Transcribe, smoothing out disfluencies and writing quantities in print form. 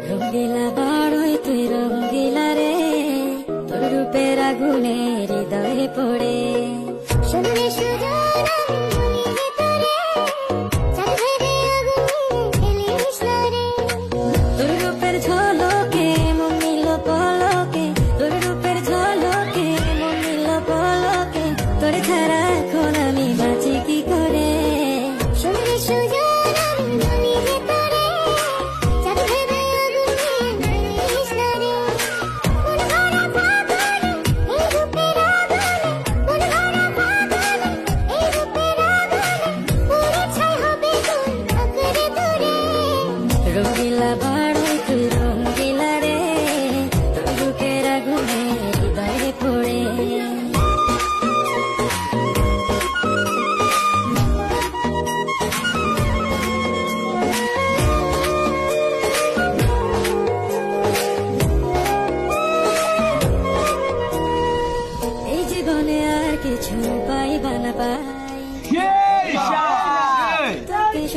রঙ্গিলা বড়ই তুই রঙ্গিলা রে, তোর রূপের আগুনে হৃদয়ে পড়ে। শুনলে সুজন তোর রূপের ঝলকে মন নিল পলকে, তোর রূপের ঝলকে মন নিল পলকে, তোর ছাড়া এখন আমি বাঁচি কি করে। শুনলে সুজন রঙ্গিলা বড়ই তুই রঙ্গিলা রে, তোর রূপের আগুনে হৃদয়ে পড়ে। এই জীবনে আর কিছু পাইবা না পাই।